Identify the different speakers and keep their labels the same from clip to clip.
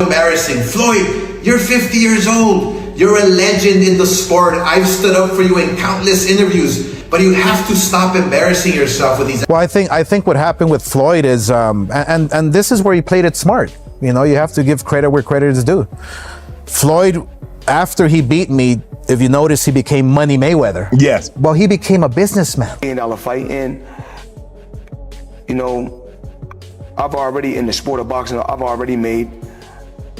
Speaker 1: Embarrassing. Floyd, you're 50 years old. You're a legend in the sport. I've stood up for you in countless interviews, but you have to stop embarrassing yourself with these.
Speaker 2: Well, I think what happened with Floyd is, and this is where he played it smart. You know, you have to give credit where credit is due. Floyd, after he beat me, if you notice, he became Money Mayweather.
Speaker 3: Yes.
Speaker 2: Well, he became a businessman.
Speaker 4: $1 million fight, and you know, I've already in the sport of boxing, I've already made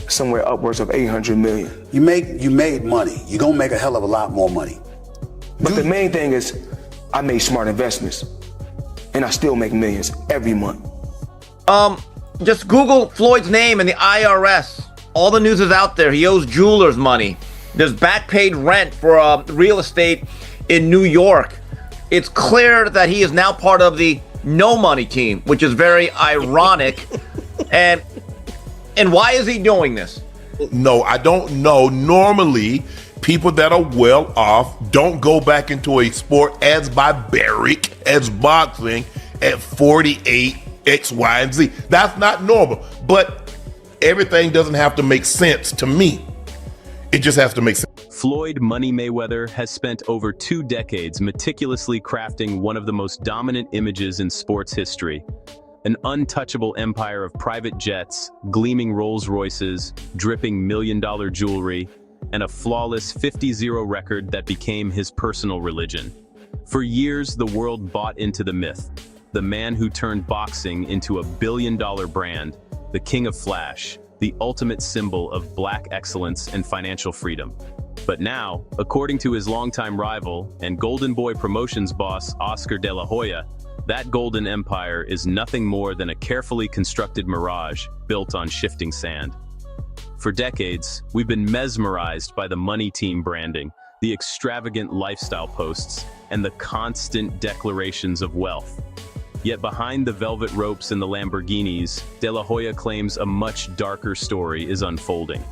Speaker 4: somewhere upwards of 800 million.
Speaker 5: You made money. You're gonna make a hell of a lot more money.
Speaker 4: But the main thing is, I made smart investments, and I still make millions every month.
Speaker 6: Just Google Floyd's name and the IRS. All the news is out there. He owes jewelers money. There's back paid rent for real estate in New York. It's clear that he is now part of the no money team, which is very ironic. And why is he doing this?
Speaker 3: No, I don't know. Normally, people that are well off don't go back into a sport as barbaric as boxing at 48, X, Y, and Z. That's not normal. But everything doesn't have to make sense to me. It just has to make sense.
Speaker 7: Floyd Money Mayweather has spent over 2 decades meticulously crafting one of the most dominant images in sports history. An untouchable empire of private jets, gleaming Rolls Royces, dripping million-dollar jewelry, and a flawless 50-0 record that became his personal religion. For years, the world bought into the myth. The man who turned boxing into a billion-dollar brand, the King of Flash, the ultimate symbol of black excellence and financial freedom. But now, according to his longtime rival and Golden Boy Promotions boss Oscar De La Hoya, that golden empire is nothing more than a carefully constructed mirage built on shifting sand. For decades, we've been mesmerized by the money team branding, the extravagant lifestyle posts, and the constant declarations of wealth. Yet behind the velvet ropes and the Lamborghinis, De La Hoya claims a much darker story is unfolding.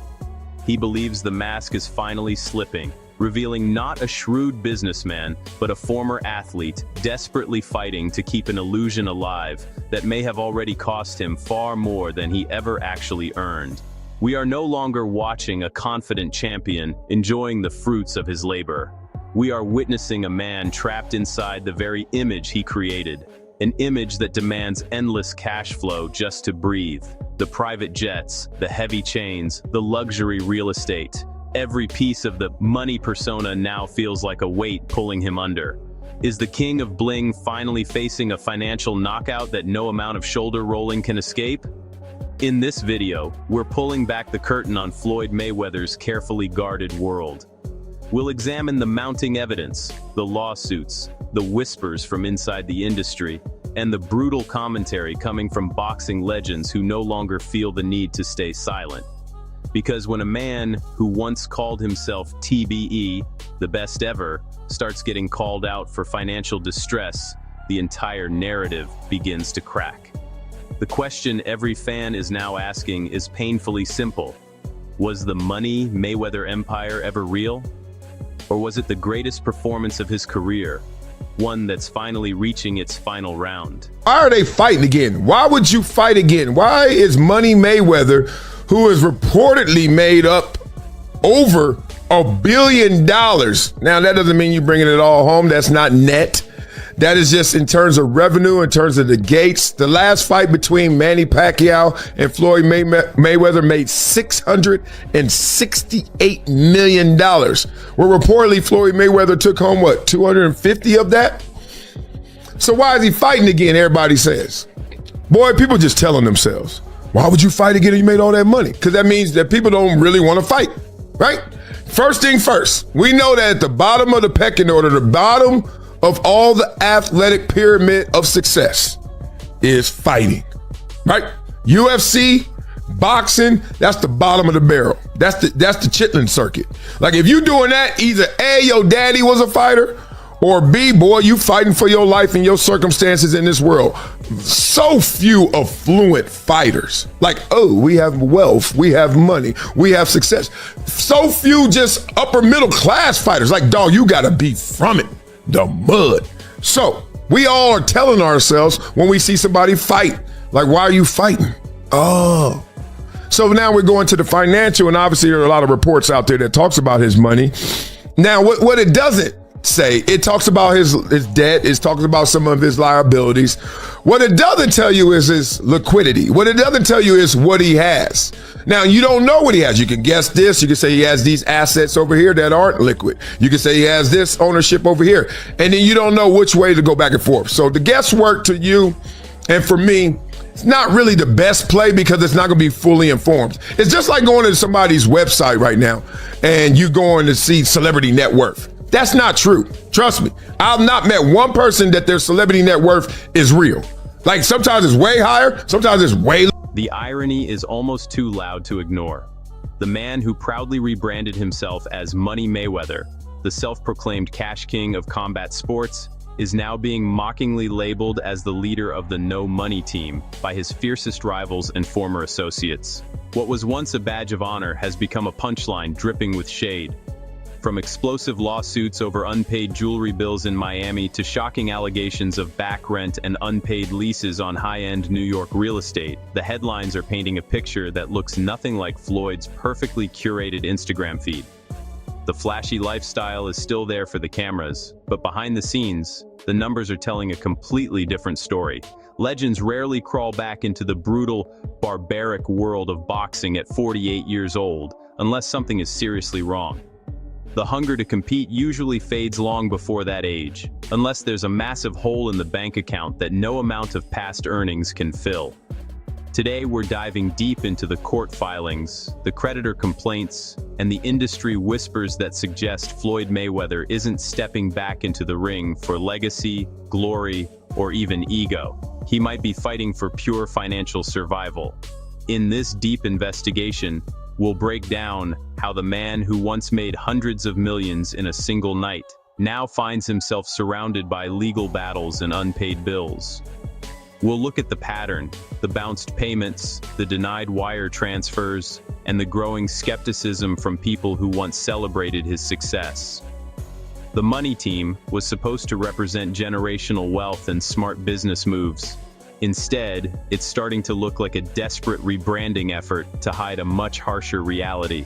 Speaker 7: He believes the mask is finally slipping, revealing not a shrewd businessman, but a former athlete desperately fighting to keep an illusion alive that may have already cost him far more than he ever actually earned. We are no longer watching a confident champion enjoying the fruits of his labor. We are witnessing a man trapped inside the very image he created. An image that demands endless cash flow just to breathe. The private jets, the heavy chains, the luxury real estate. Every piece of the money persona now feels like a weight pulling him under. Is the king of bling finally facing a financial knockout that no amount of shoulder rolling can escape? In this video, we're pulling back the curtain on Floyd Mayweather's carefully guarded world. We'll examine the mounting evidence, the lawsuits, the whispers from inside the industry, and the brutal commentary coming from boxing legends who no longer feel the need to stay silent. Because when a man who once called himself TBE, the best ever, starts getting called out for financial distress, the entire narrative begins to crack. The question every fan is now asking is painfully simple. Was the Money Mayweather empire ever real? Or was it the greatest performance of his career? One that's finally reaching its final round.
Speaker 8: Why are they fighting again? Why would you fight again? Why is Money Mayweather, who has reportedly made up over $1 billion, now that doesn't mean you're bringing it all home, that's not net. That is just in terms of revenue, in terms of the gates. The last fight between Manny Pacquiao and Floyd Mayweather made $668 million. Where reportedly Floyd Mayweather took home, what, 250 of that? So why is he fighting again, everybody says? Boy, people just telling themselves, why would you fight again if you made all that money? Because that means that people don't really want to fight, right? First thing first, we know that at the bottom of the pecking order, the bottom of all the athletic pyramid of success is fighting, right? UFC, boxing, that's the bottom of the barrel. That's the chitlin circuit. Like if you doing that, either A, your daddy was a fighter, or B, boy, you fighting for your life and your circumstances in this world. So few affluent fighters. Like, oh, we have wealth, we have money, we have success. So few just upper middle class fighters. Like, dog, you gotta be from it. The mud. So we all are telling ourselves when we see somebody fight, like, why are you fighting? Oh, So now we're going to the financial, and obviously there are a lot of reports out there that talks about his money. Now, what it doesn't say, it talks about his debt, it talks about some of his liabilities. What it doesn't tell you is his liquidity. What it doesn't tell you is what he has. Now, you don't know what he has. You can guess this. You can say he has these assets over here that aren't liquid. You can say he has this ownership over here. And then you don't know which way to go back and forth. So the guesswork to you and for me, it's not really the best play because it's not going to be fully informed. It's just like going to somebody's website right now and you going to see celebrity net worth. That's not true. Trust me. I've not met one person that their celebrity net worth is real. Like sometimes it's way higher, sometimes it's way lower.
Speaker 7: The irony is almost too loud to ignore. The man who proudly rebranded himself as Money Mayweather, the self-proclaimed cash king of combat sports, is now being mockingly labeled as the leader of the No Money team by his fiercest rivals and former associates. What was once a badge of honor has become a punchline dripping with shade. From explosive lawsuits over unpaid jewelry bills in Miami to shocking allegations of back rent and unpaid leases on high-end New York real estate, the headlines are painting a picture that looks nothing like Floyd's perfectly curated Instagram feed. The flashy lifestyle is still there for the cameras, but behind the scenes, the numbers are telling a completely different story. Legends rarely crawl back into the brutal, barbaric world of boxing at 48 years old, unless something is seriously wrong. The hunger to compete usually fades long before that age, unless there's a massive hole in the bank account that no amount of past earnings can fill. Today, we're diving deep into the court filings, the creditor complaints, and the industry whispers that suggest Floyd Mayweather isn't stepping back into the ring for legacy, glory, or even ego. He might be fighting for pure financial survival. In this deep investigation, we'll break down how the man who once made hundreds of millions in a single night now finds himself surrounded by legal battles and unpaid bills. We'll look at the pattern, the bounced payments, the denied wire transfers, and the growing skepticism from people who once celebrated his success. The Money Team was supposed to represent generational wealth and smart business moves. Instead, it's starting to look like a desperate rebranding effort to hide a much harsher reality.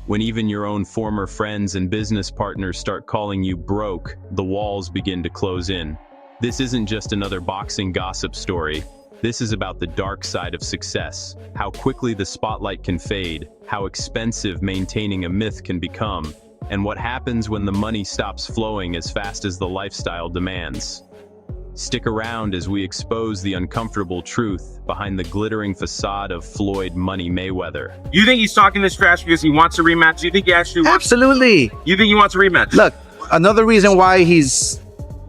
Speaker 7: When even your own former friends and business partners start calling you broke, the walls begin to close in. This isn't just another boxing gossip story. This is about the dark side of success, how quickly the spotlight can fade, how expensive maintaining a myth can become, and what happens when the money stops flowing as fast as the lifestyle demands. Stick around as we expose the uncomfortable truth behind the glittering facade of Floyd Money Mayweather.
Speaker 9: You think he's talking this trash because he wants a rematch? You think he actually wants?
Speaker 10: Absolutely.
Speaker 9: You think he wants a rematch?
Speaker 10: Look, another reason why he's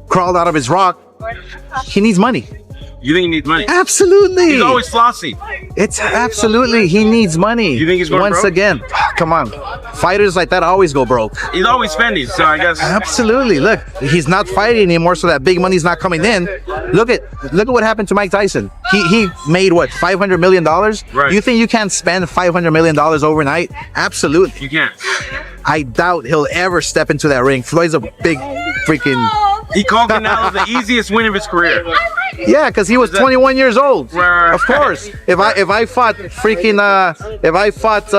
Speaker 10: crawled out of his rock, he needs money.
Speaker 9: You think he needs money?
Speaker 10: Absolutely.
Speaker 9: He's always flossy.
Speaker 10: It's absolutely, he needs money.
Speaker 9: You think he's going
Speaker 10: Once
Speaker 9: broke?
Speaker 10: again, come on. Fighters like that always go broke.
Speaker 9: He's always spending, so I guess.
Speaker 10: Absolutely. Look, he's not fighting anymore, so that big money's not coming in. Look at what happened to Mike Tyson. He made what, $500 million?
Speaker 9: Right.
Speaker 10: You think you can't spend $500 million overnight? Absolutely.
Speaker 9: You can't.
Speaker 10: I doubt he'll ever step into that ring. Floyd's a big freaking...
Speaker 9: He called Canelo the easiest win of his career.
Speaker 10: Yeah, because he was 21 years old.
Speaker 9: Right.
Speaker 10: Of course. If I fought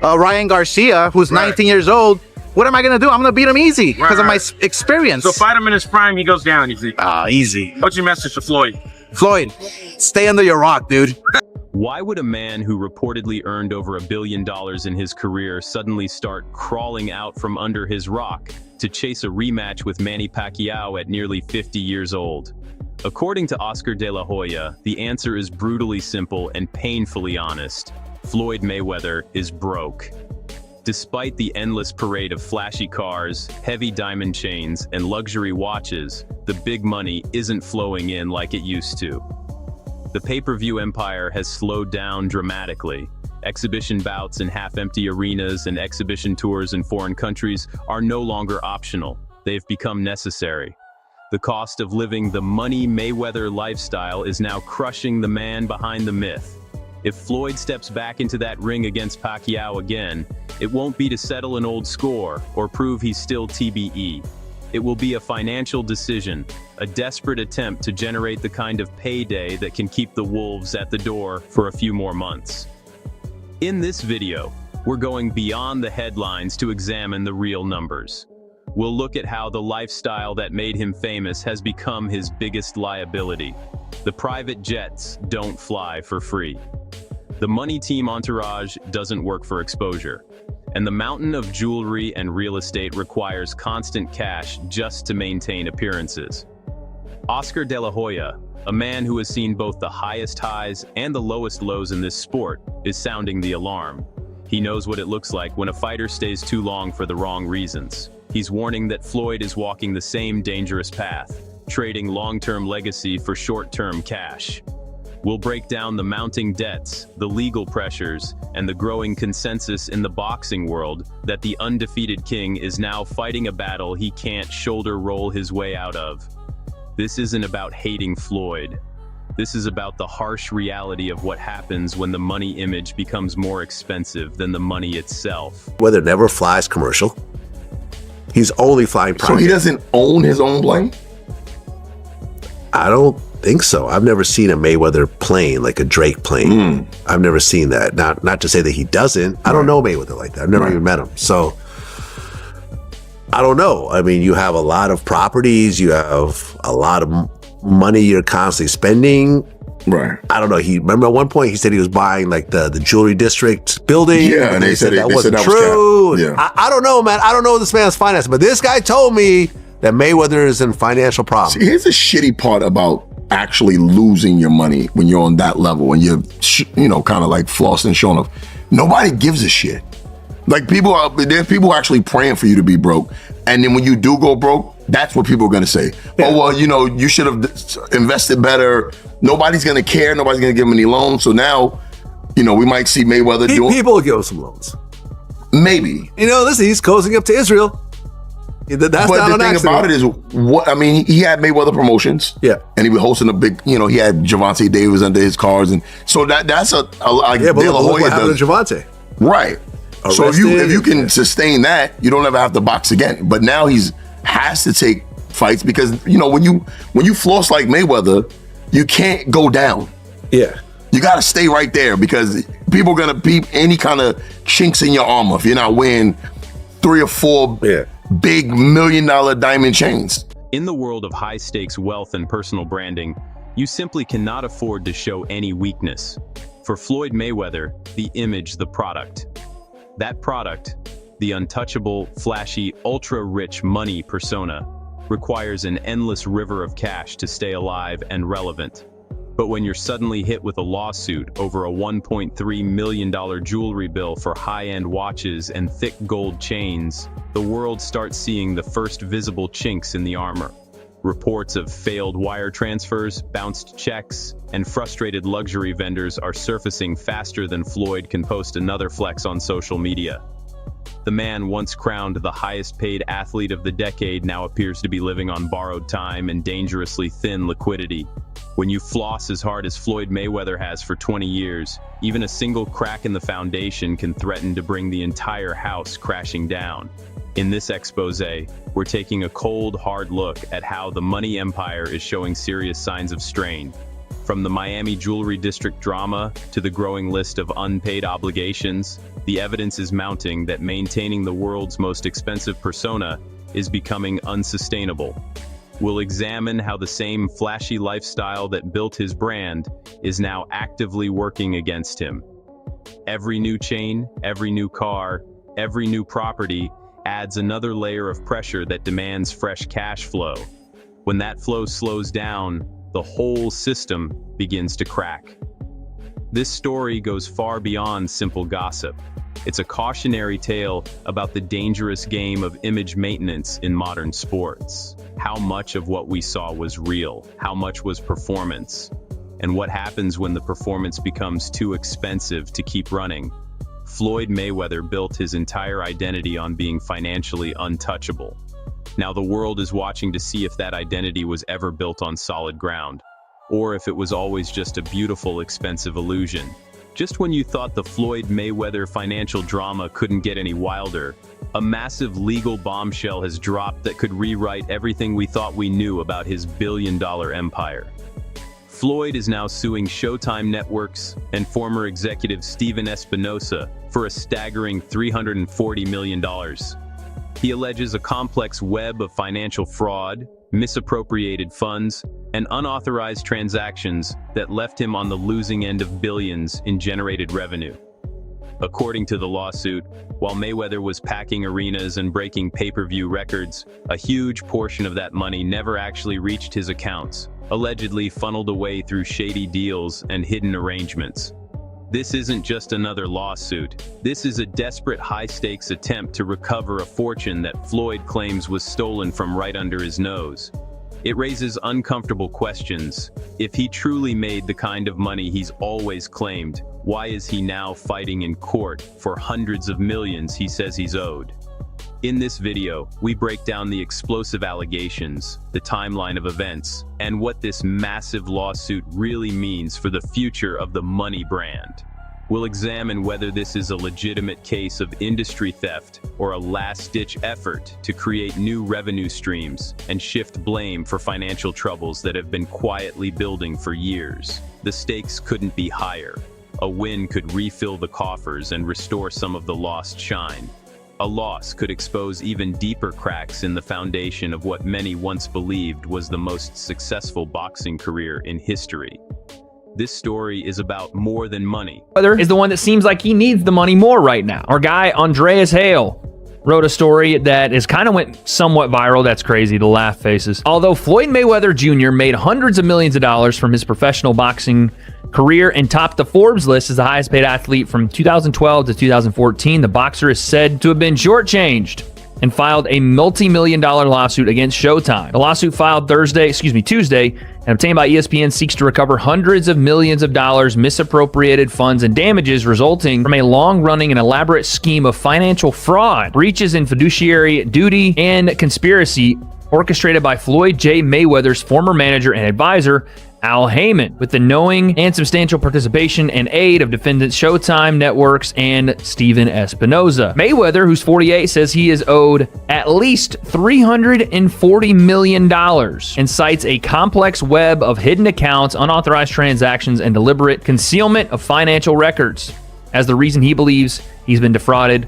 Speaker 10: Ryan Garcia, who's 19 years old, what am I gonna do? I'm gonna beat him easy because of my experience.
Speaker 9: So fight him in his prime, he goes down, you think?
Speaker 10: Easy.
Speaker 9: What's your message to Floyd?
Speaker 10: Floyd, stay under your rock, dude.
Speaker 7: Why would a man who reportedly earned over $1 billion in his career suddenly start crawling out from under his rock to chase a rematch with Manny Pacquiao at nearly 50 years old? According to Oscar De La Hoya, the answer is brutally simple and painfully honest. Floyd Mayweather is broke. Despite the endless parade of flashy cars, heavy diamond chains, and luxury watches, the big money isn't flowing in like it used to. The pay-per-view empire has slowed down dramatically. Exhibition bouts in half-empty arenas and exhibition tours in foreign countries are no longer optional. They've become necessary. The cost of living the Money Mayweather lifestyle is now crushing the man behind the myth. If Floyd steps back into that ring against Pacquiao again, it won't be to settle an old score or prove he's still TBE. It will be a financial decision, a desperate attempt to generate the kind of payday that can keep the wolves at the door for a few more months. In this video, we're going beyond the headlines to examine the real numbers. We'll look at how the lifestyle that made him famous has become his biggest liability. The private jets don't fly for free. The money team entourage doesn't work for exposure. And the mountain of jewelry and real estate requires constant cash just to maintain appearances. Oscar De La Hoya, a man who has seen both the highest highs and the lowest lows in this sport, is sounding the alarm. He knows what it looks like when a fighter stays too long for the wrong reasons. He's warning that Floyd is walking the same dangerous path, trading long-term legacy for short-term cash. We'll break down the mounting debts, the legal pressures, and the growing consensus in the boxing world that the undefeated king is now fighting a battle he can't shoulder roll his way out of. This isn't about hating Floyd. This is about the harsh reality of what happens when the money image becomes more expensive than the money itself.
Speaker 11: Whether never flies commercial. He's only flying private.
Speaker 8: So he doesn't own his own plane?
Speaker 11: I don't think so. I've never seen a Mayweather plane, like a Drake plane. I've never seen that. Not to say that he doesn't. I don't know Mayweather like that. I've never even met him. So I don't know. I mean, you have a lot of properties. You have a lot of money you're constantly spending.
Speaker 8: Right.
Speaker 11: I don't know. Remember at one point he said he was buying like the jewelry district building.
Speaker 8: Yeah, and they said
Speaker 11: that wasn't true.
Speaker 8: Was yeah.
Speaker 11: I don't know, man. I don't know this man's finances, but this guy told me that Mayweather is in financial problems.
Speaker 8: See, here's the shitty part about actually losing your money when you're on that level and you're, kind of like flossing and showing off. Nobody gives a shit. Like there's people actually praying for you to be broke. And then when you do go broke, that's what people are going to say. Yeah. Oh, well, you should have invested better. Nobody's going to care. Nobody's going to give him any loans. So now, we might see Mayweather doing.
Speaker 11: People will give him some loans.
Speaker 8: Maybe.
Speaker 11: Listen, he's cozying up to Israel. That's
Speaker 8: but the thing about it is, he had Mayweather Promotions.
Speaker 11: Yeah.
Speaker 8: And he was hosting a big, he had Gervonta Davis under his cards. And so that's
Speaker 11: but look what happened to Gervonta.
Speaker 8: Right. So if you can sustain that, you don't ever have to box again. But now has to take fights because when you floss like Mayweather, you can't go down.
Speaker 11: Yeah.
Speaker 8: You got to stay right there because people are gonna peep any kind of chinks in your armor if you're not wearing 3 or 4 big $1 million diamond chains.
Speaker 7: In the world of high-stakes wealth and personal branding, you simply cannot afford to show any weakness. For Floyd Mayweather, the image, the product. That product, the untouchable, flashy, ultra-rich money persona, requires an endless river of cash to stay alive and relevant. But when you're suddenly hit with a lawsuit over a $1.3 million jewelry bill for high-end watches and thick gold chains, the world starts seeing the first visible chinks in the armor. Reports of failed wire transfers, bounced checks, and frustrated luxury vendors are surfacing faster than Floyd can post another flex on social media. The man once crowned the highest-paid athlete of the decade now appears to be living on borrowed time and dangerously thin liquidity. When you floss as hard as Floyd Mayweather has for 20 years, even a single crack in the foundation can threaten to bring the entire house crashing down. In this expose, we're taking a cold, hard look at how the money empire is showing serious signs of strain. From the Miami jewelry district drama to the growing list of unpaid obligations, the evidence is mounting that maintaining the world's most expensive persona is becoming unsustainable. We'll examine how the same flashy lifestyle that built his brand is now actively working against him. Every new chain, every new car, every new property adds another layer of pressure that demands fresh cash flow. When that flow slows down, the whole system begins to crack. This story goes far beyond simple gossip. It's a cautionary tale about the dangerous game of image maintenance in modern sports. How much of what we saw was real? How much was performance? And what happens when the performance becomes too expensive to keep running? Floyd Mayweather built his entire identity on being financially untouchable. Now the world is watching to see if that identity was ever built on solid ground, or if it was always just a beautiful, expensive illusion. Just when you thought the Floyd Mayweather financial drama couldn't get any wilder, a massive legal bombshell has dropped that could rewrite everything we thought we knew about his billion-dollar empire. Floyd is now suing Showtime Networks and former executive Steven Espinosa for a staggering $340 million. He alleges a complex web of financial fraud, misappropriated funds, and unauthorized transactions that left him on the losing end of billions in generated revenue. According to the lawsuit, while Mayweather was packing arenas and breaking pay-per-view records, a huge portion of that money never actually reached his accounts, allegedly funneled away through shady deals and hidden arrangements. This isn't just another lawsuit. This is a desperate high-stakes attempt to recover a fortune that Floyd claims was stolen from right under his nose. It raises uncomfortable questions. If he truly made the kind of money he's always claimed, why is he now fighting in court for hundreds of millions he says he's owed? In this video, we break down the explosive allegations, the timeline of events, and what this massive lawsuit really means for the future of the money brand. We'll examine whether this is a legitimate case of industry theft or a last-ditch effort to create new revenue streams and shift blame for financial troubles that have been quietly building for years. The stakes couldn't be higher. A win could refill the coffers and restore some of the lost shine. A loss could expose even deeper cracks in the foundation of what many once believed was the most successful boxing career in history. This story is about more than money.
Speaker 12: Mayweather is the one that seems like he needs the money more right now. Our guy, Andreas Hale, wrote a story that is kind of went somewhat viral. That's crazy, the laugh faces. Although Floyd Mayweather Jr. made hundreds of millions of dollars from his professional boxing career and topped the Forbes list as the highest paid athlete from 2012 to 2014, the boxer is said to have been shortchanged and filed a multi-million-dollar lawsuit against Showtime. The lawsuit filed Tuesday, and obtained by ESPN seeks to recover hundreds of millions of dollars, misappropriated funds, and damages resulting from a long-running and elaborate scheme of financial fraud, breaches in fiduciary duty, and conspiracy orchestrated by Floyd J. Mayweather's former manager and advisor, Al Heyman, with the knowing and substantial participation and aid of defendants Showtime Networks and Steven Espinosa. Mayweather, who's 48, says he is owed at least $340 million and cites a complex web of hidden accounts, unauthorized transactions, and deliberate concealment of financial records as the reason he believes he's been defrauded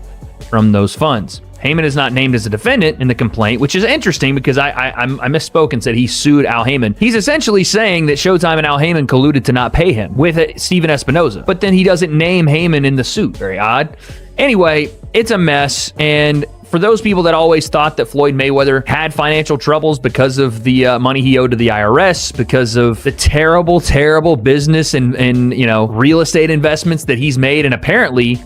Speaker 12: from those funds. Heyman is not named as a defendant in the complaint, which is interesting because I misspoke and said he sued Al Heyman. He's essentially saying that Showtime and Al Heyman colluded to not pay him with Steven Espinosa, but then he doesn't name Heyman in the suit. Very odd. Anyway, it's a mess, and for those people that always thought that Floyd Mayweather had financial troubles because of the money he owed to the IRS, because of the terrible, terrible business and real estate investments that he's made, and apparently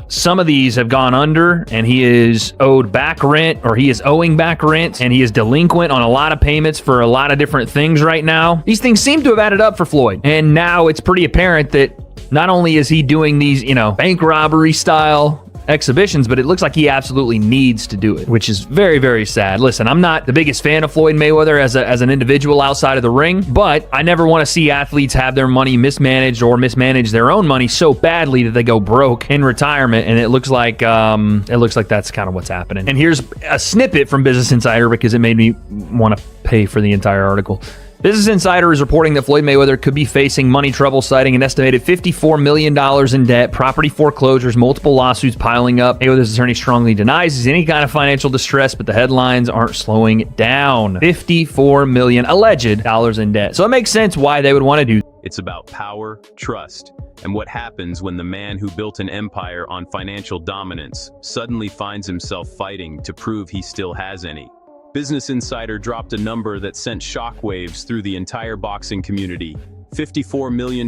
Speaker 12: some of these have gone under, and he is owed back rent, or he is owing back rent, and he is delinquent on a lot of payments for a lot of different things right now. These things seem to have added up for Floyd, and now it's pretty apparent that not only is he doing these, bank robbery style exhibitions, but it looks like he absolutely needs to do it, which is very, very sad. Listen, I'm not the biggest fan of Floyd Mayweather as an individual outside of the ring, but I never want to see athletes have their money mismanaged or mismanage their own money so badly that they go broke in retirement, and it looks like that's kind of what's happening. And here's a snippet from Business Insider because it made me want to pay for the entire article. Business Insider is reporting that Floyd Mayweather could be facing money trouble, citing an estimated $54 million in debt, property foreclosures, multiple lawsuits piling up. Mayweather's attorney strongly denies he's any kind of financial distress, but the headlines aren't slowing down. $54 million alleged dollars in debt. So it makes sense why they would want to do.
Speaker 7: It's about power, trust, and what happens when the man who built an empire on financial dominance suddenly finds himself fighting to prove he still has any. Business Insider dropped a number that sent shockwaves through the entire boxing community: $54 million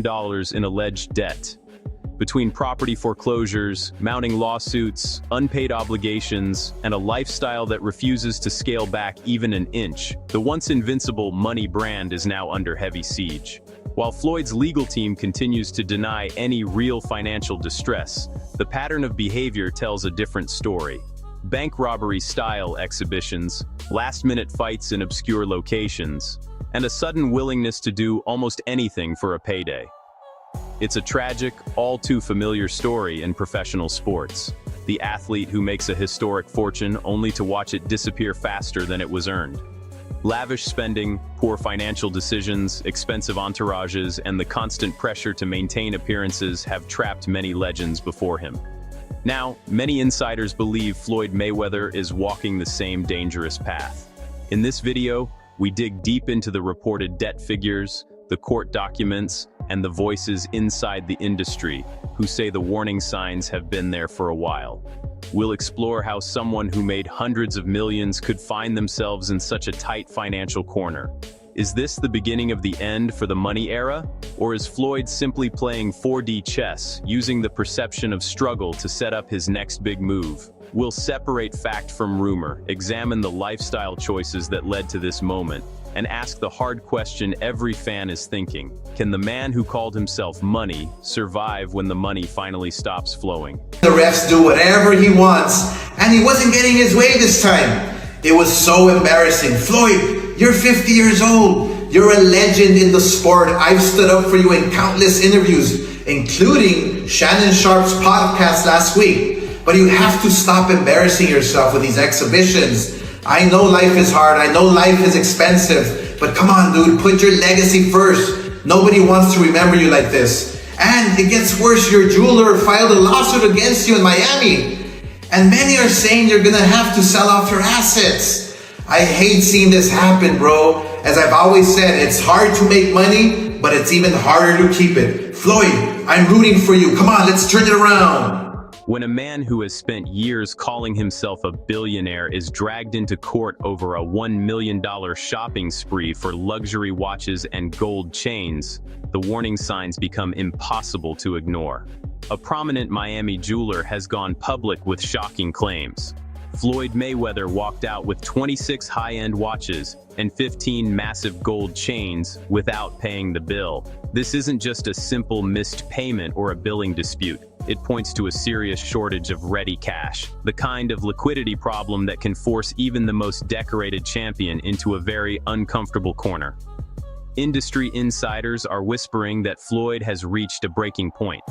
Speaker 7: in alleged debt. Between property foreclosures, mounting lawsuits, unpaid obligations, and a lifestyle that refuses to scale back even an inch, the once invincible money brand is now under heavy siege. While Floyd's legal team continues to deny any real financial distress, the pattern of behavior tells a different story. Bank robbery-style exhibitions, last-minute fights in obscure locations, and a sudden willingness to do almost anything for a payday. It's a tragic, all-too-familiar story in professional sports. The athlete who makes a historic fortune only to watch it disappear faster than it was earned. Lavish spending, poor financial decisions, expensive entourages, and the constant pressure to maintain appearances have trapped many legends before him. Now, many insiders believe Floyd Mayweather is walking the same dangerous path. In this video, we dig deep into the reported debt figures, the court documents, and the voices inside the industry who say the warning signs have been there for a while. We'll explore how someone who made hundreds of millions could find themselves in such a tight financial corner. Is this the beginning of the end for the money era? Or is Floyd simply playing 4D chess, using the perception of struggle to set up his next big move? We'll separate fact from rumor, examine the lifestyle choices that led to this moment, and ask the hard question every fan is thinking. Can the man who called himself Money survive when the money finally stops flowing?
Speaker 1: The refs do whatever he wants, and he wasn't getting his way this time. It was so embarrassing. Floyd, you're 50 years old. You're a legend in the sport. I've stood up for you in countless interviews, including Shannon Sharp's podcast last week. But you have to stop embarrassing yourself with these exhibitions. I know life is hard. I know life is expensive. But come on, dude, put your legacy first. Nobody wants to remember you like this. And it gets worse. Your jeweler filed a lawsuit against you in Miami. And many are saying you're gonna have to sell off your assets. I hate seeing this happen, bro. As I've always said, it's hard to make money, but it's even harder to keep it. Floyd, I'm rooting for you. Come on, let's turn it around.
Speaker 7: When a man who has spent years calling himself a billionaire is dragged into court over a $1 million shopping spree for luxury watches and gold chains, the warning signs become impossible to ignore. A prominent Miami jeweler has gone public with shocking claims. Floyd Mayweather walked out with 26 high-end watches and 15 massive gold chains without paying the bill. This isn't just a simple missed payment or a billing dispute. It points to a serious shortage of ready cash, the kind of liquidity problem that can force even the most decorated champion into a very uncomfortable corner. Industry insiders are whispering that Floyd has reached a breaking point.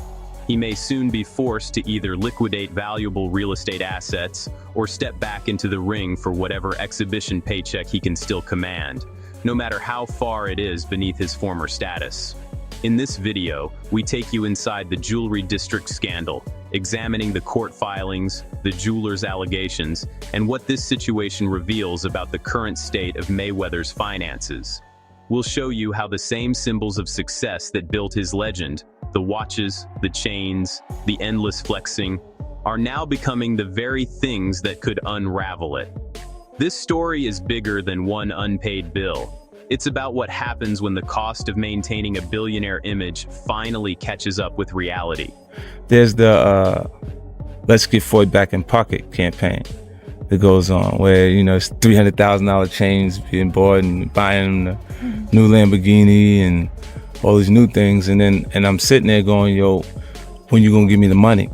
Speaker 7: He may soon be forced to either liquidate valuable real estate assets or step back into the ring for whatever exhibition paycheck he can still command, no matter how far it is beneath his former status. In this video, we take you inside the jewelry district scandal, examining the court filings, the jeweler's allegations, and what this situation reveals about the current state of Mayweather's finances. We'll show you how the same symbols of success that built his legend, the watches, the chains, the endless flexing, are now becoming the very things that could unravel it. This story is bigger than one unpaid bill. It's about what happens when the cost of maintaining a billionaire image finally catches up with reality.
Speaker 13: There's the Let's Get Floyd Back in Pocket campaign that goes on, where, you know, it's $300,000 chains being bought and buying the new Lamborghini and all these new things. And I'm sitting there going, yo, when you gonna give me the money?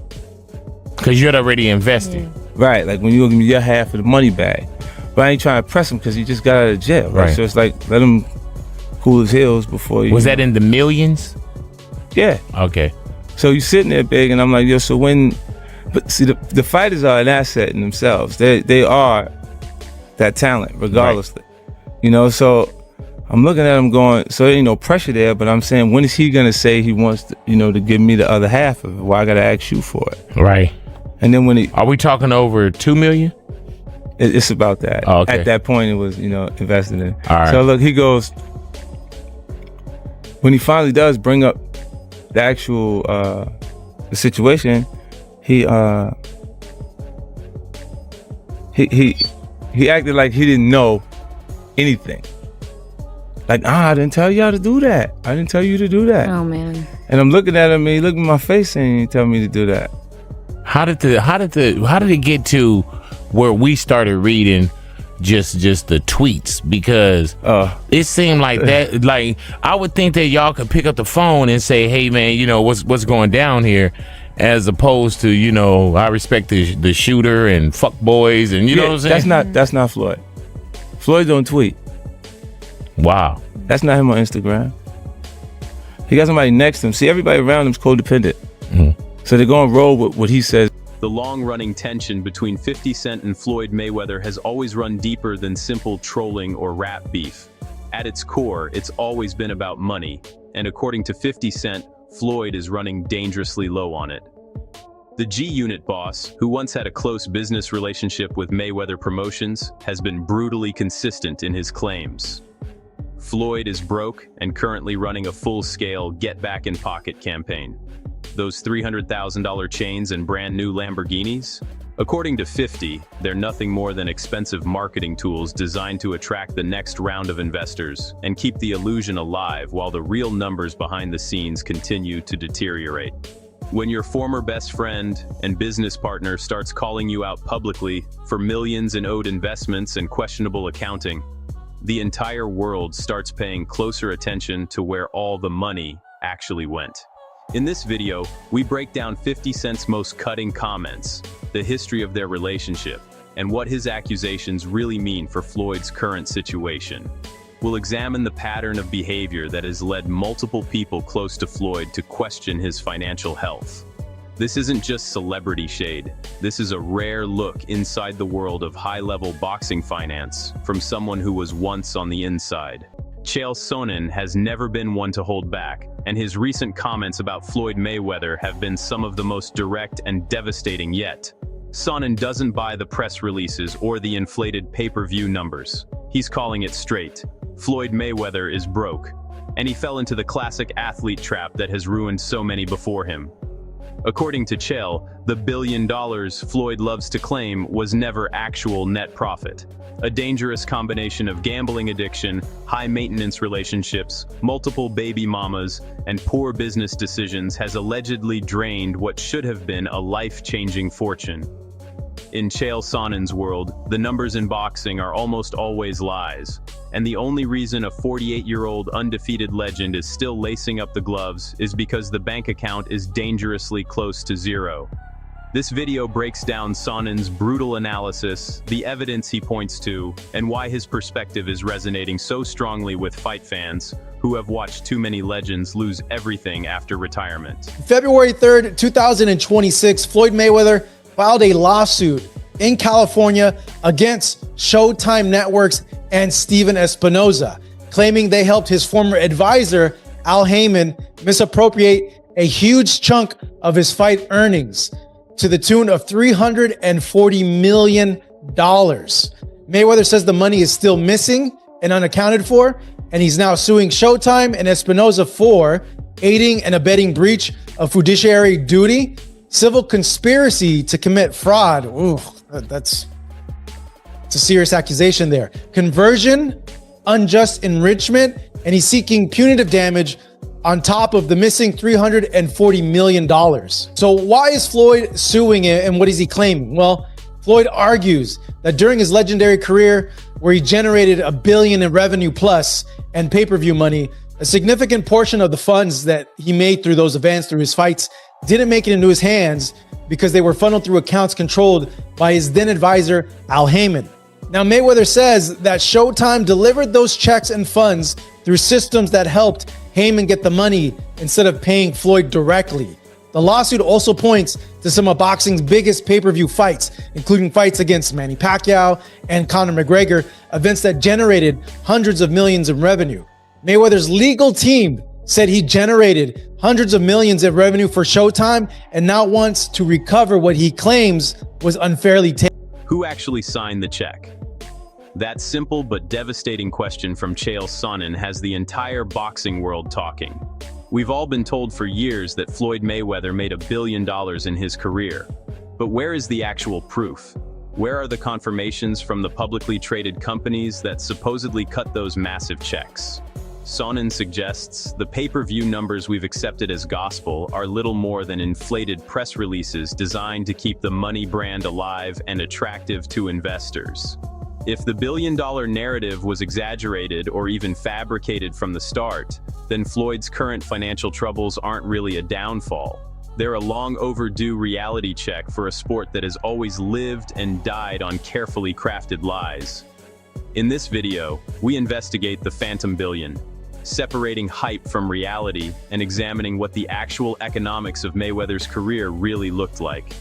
Speaker 14: Because you're already invested.
Speaker 13: Right, like when you gonna give me your half of the money back? But I ain't trying to press him because he just got out of jail, right? So it's like, let him cool his heels before you...
Speaker 14: Was that in the millions?
Speaker 13: Yeah.
Speaker 14: Okay.
Speaker 13: So you sitting there big, and I'm like, yo, so when... But see, the fighters are an asset in themselves. They are that talent, regardless. Right. You know, so I'm looking at him going, so there ain't no pressure there, but I'm saying, when is he going to say he wants to, you know, to give me the other half of it? Why I got to ask you for it?
Speaker 14: Right.
Speaker 13: And then when he...
Speaker 14: Are we talking over $2 million?
Speaker 13: It's about that.
Speaker 14: Oh, okay.
Speaker 13: At that point, it was, you know, invested in.
Speaker 14: All right.
Speaker 13: So look, he goes, when he finally does bring up the actual the situation, he acted like he didn't know anything. Like, I didn't tell y'all to do that. I didn't tell you to do that.
Speaker 15: Oh man.
Speaker 13: And I'm looking at him, and he looked in my face and he told me to do that.
Speaker 14: How did it get to where we started reading just the tweets? Because it seemed like that, like, I would think that y'all could pick up the phone and say, hey man, you know, what's going down here, as opposed to, you know, I respect the shooter and fuck boys, and you know what I'm saying?
Speaker 13: That's not Floyd. Floyd don't tweet.
Speaker 14: Wow.
Speaker 13: That's not him on Instagram. He got somebody next to him. See, everybody around him's codependent. So they're going to roll with what he says.
Speaker 7: The long-running tension between 50 Cent and Floyd Mayweather has always run deeper than simple trolling or rap beef. At its core, it's always been about money, and according to 50 Cent, Floyd is running dangerously low on it. The G-Unit boss, who once had a close business relationship with Mayweather Promotions, has been brutally consistent in his claims. Floyd is broke and currently running a full-scale get-back-in-pocket campaign. Those $300,000 chains and brand new Lamborghinis? According to 50, they're nothing more than expensive marketing tools designed to attract the next round of investors and keep the illusion alive while the real numbers behind the scenes continue to deteriorate. When your former best friend and business partner starts calling you out publicly for millions in owed investments and questionable accounting, the entire world starts paying closer attention to where all the money actually went. In this video, we break down 50 Cent's most cutting comments, the history of their relationship, and what his accusations really mean for Floyd's current situation. We'll examine the pattern of behavior that has led multiple people close to Floyd to question his financial health. This isn't just celebrity shade. This is a rare look inside the world of high-level boxing finance from someone who was once on the inside. Chael Sonnen has never been one to hold back, and his recent comments about Floyd Mayweather have been some of the most direct and devastating yet. Sonnen doesn't buy the press releases or the inflated pay-per-view numbers. He's calling it straight. Floyd Mayweather is broke, and he fell into the classic athlete trap that has ruined so many before him. According to Chael, the $1 billion Floyd loves to claim was never actual net profit. A dangerous combination of gambling addiction, high-maintenance relationships, multiple baby mamas, and poor business decisions has allegedly drained what should have been a life-changing fortune. In Chael Sonnen's world, the numbers in boxing are almost always lies, and the only reason a 48-year-old undefeated legend is still lacing up the gloves is because the bank account is dangerously close to zero. This video breaks down Sonnen's brutal analysis, the evidence he points to, and why his perspective is resonating so strongly with fight fans who have watched too many legends lose everything after retirement.
Speaker 15: February 3rd, 2026, Floyd Mayweather filed a lawsuit in California against Showtime Networks and Steven Espinoza, claiming they helped his former advisor, Al Heyman, misappropriate a huge chunk of his fight earnings to the tune of $340 million. Mayweather says the money is still missing and unaccounted for, and he's now suing Showtime and Espinoza for aiding and abetting breach of fiduciary duty, civil conspiracy to commit fraud. Ooh, it's a serious accusation there. Conversion, unjust enrichment, and he's seeking punitive damage on top of the missing $340 million. So why is Floyd suing him, and what is he claiming? Well, Floyd argues that during his legendary career, where he generated $1 billion in revenue plus and pay-per-view money, a significant portion of the funds that he made through those events, through his fights, didn't make it into his hands because they were funneled through accounts controlled by his then advisor, Al Heyman. Now, Mayweather says that Showtime delivered those checks and funds through systems that helped Heyman get the money instead of paying Floyd directly. The lawsuit also points to some of boxing's biggest pay-per-view fights, including fights against Manny Pacquiao and Conor McGregor, events that generated hundreds of millions in revenue. Mayweather's legal team said he generated hundreds of millions in revenue for Showtime and now wants to recover what he claims was unfairly taken.
Speaker 7: Who actually signed the check? That simple but devastating question from Chael Sonnen has the entire boxing world talking. We've all been told for years that Floyd Mayweather made $1 billion in his career. But where is the actual proof? Where are the confirmations from the publicly traded companies that supposedly cut those massive checks? Sonnen suggests the pay-per-view numbers we've accepted as gospel are little more than inflated press releases designed to keep the money brand alive and attractive to investors. If the billion-dollar narrative was exaggerated or even fabricated from the start, then Floyd's current financial troubles aren't really a downfall. They're a long overdue reality check for a sport that has always lived and died on carefully crafted lies. In this video, we investigate the Phantom Billion, separating hype from reality and examining what the actual economics of Mayweather's career really looked like.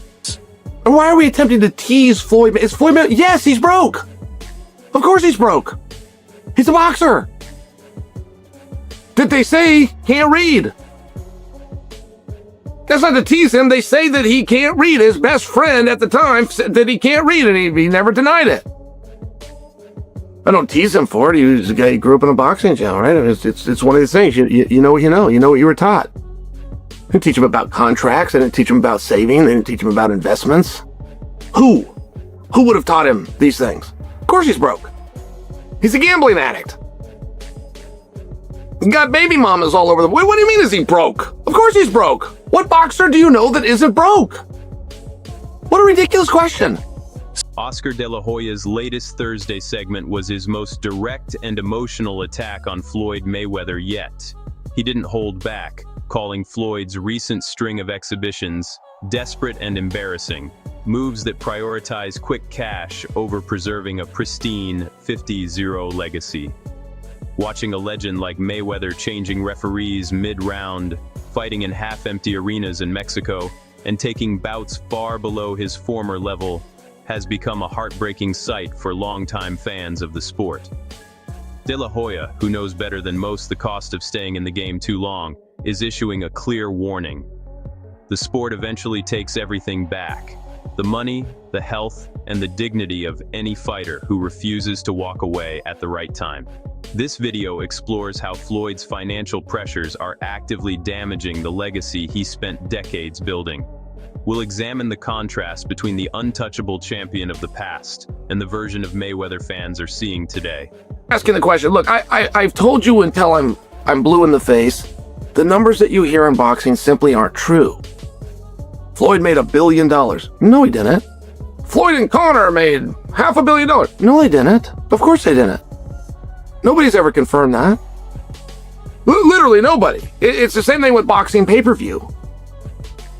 Speaker 16: And why are we attempting to tease Floyd? Is Floyd Mayweather? Yes, he's broke. Of course he's broke. He's a boxer. Did they say he can't read? That's not to tease him. They say that he can't read. His best friend at the time said that he can't read, and he never denied it. I don't tease him for it. He was a guy who grew up in a boxing gym, right? It's one of these things. You know what you know. You know what you were taught. I didn't teach him about contracts. I didn't teach him about saving. I didn't teach him about investments. Who would have taught him these things? Of course he's broke. He's a gambling addict. He's got baby mamas all over the way. What do you mean is he broke? Of course he's broke. What boxer do you know that isn't broke? What a ridiculous question.
Speaker 7: Oscar De La Hoya's latest Thursday segment was his most direct and emotional attack on Floyd Mayweather yet. He didn't hold back, calling Floyd's recent string of exhibitions desperate and embarrassing, moves that prioritize quick cash over preserving a pristine 50-0 legacy. Watching a legend like Mayweather changing referees mid-round, fighting in half-empty arenas in Mexico, and taking bouts far below his former level has become a heartbreaking sight for longtime fans of the sport. De La Hoya, who knows better than most the cost of staying in the game too long, is issuing a clear warning. The sport eventually takes everything back: the money, the health, and the dignity of any fighter who refuses to walk away at the right time. This video explores how Floyd's financial pressures are actively damaging the legacy he spent decades building. We'll examine the contrast between the untouchable champion of the past and the version of Mayweather fans are seeing today.
Speaker 16: Asking the question, look, I've told you until I'm blue in the face, the numbers that you hear in boxing simply aren't true. Floyd made $1 billion. No, he didn't. Floyd and Conor made $500 million. No, they didn't. Of course they didn't. Nobody's ever confirmed that. Literally nobody. It's the same thing with boxing pay-per-view.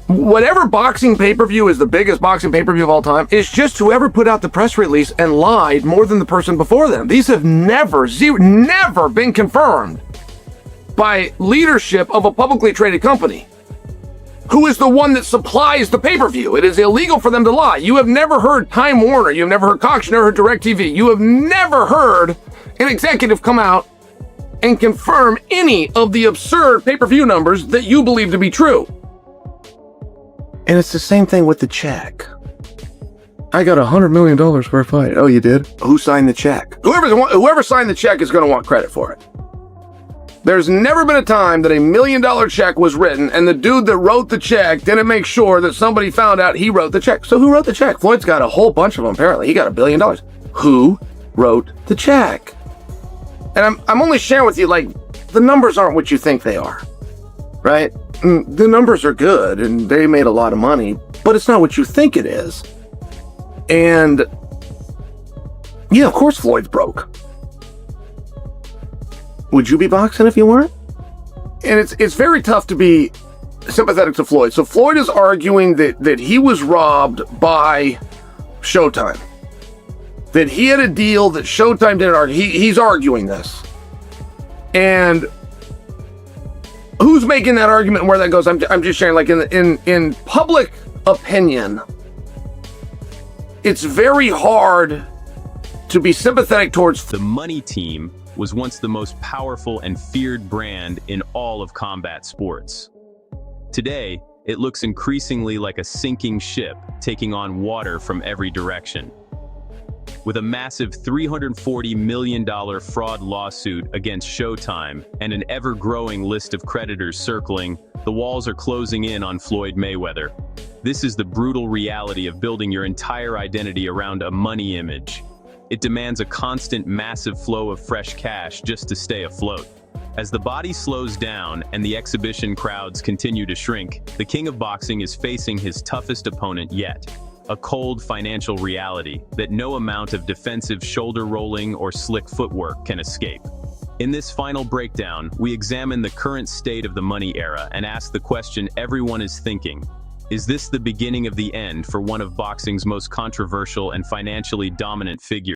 Speaker 16: Whatever boxing pay-per-view is the biggest boxing pay-per-view of all time is just whoever put out the press release and lied more than the person before them. These have never been confirmed by leadership of a publicly traded company, who is the one that supplies the pay-per-view. It is illegal for them to lie. You have never heard Time Warner, you have never heard Cox, you never heard DirecTV, you have never heard an executive come out and confirm any of the absurd pay-per-view numbers that you believe to be true. And it's the same thing with the check. I got $100 million for a fight. Oh, you did? Who signed the check? Whoever signed the check is going to want credit for it. There's never been a time that $1 million check was written and the dude that wrote the check didn't make sure that somebody found out he wrote the check. So who wrote the check? Floyd's got a whole bunch of them, apparently. He got $1 billion. Who wrote the check? And I'm only sharing with you, like, the numbers aren't what you think they are, right? The numbers are good and they made a lot of money, but it's not what you think it is. And yeah, of course Floyd's broke. Would you be boxing if you weren't? And it's very tough to be sympathetic to Floyd. So Floyd is arguing that he was robbed by Showtime. That he had a deal that Showtime didn't argue. He's arguing this. And who's making that argument and where that goes? I'm just sharing, like, in public opinion, it's very hard to be sympathetic towards.
Speaker 7: The money team was once the most powerful and feared brand in all of combat sports. Today, it looks increasingly like a sinking ship taking on water from every direction. With a massive $340 million fraud lawsuit against Showtime and an ever-growing list of creditors circling, the walls are closing in on Floyd Mayweather. This is the brutal reality of building your entire identity around a money image. It demands a constant, massive flow of fresh cash just to stay afloat. As the body slows down and the exhibition crowds continue to shrink, the king of boxing is facing his toughest opponent yet. A cold financial reality that no amount of defensive shoulder rolling or slick footwork can escape. In this final breakdown, we examine the current state of the money era and ask the question everyone is thinking: is this the beginning of the end for one of boxing's most controversial and financially dominant figures?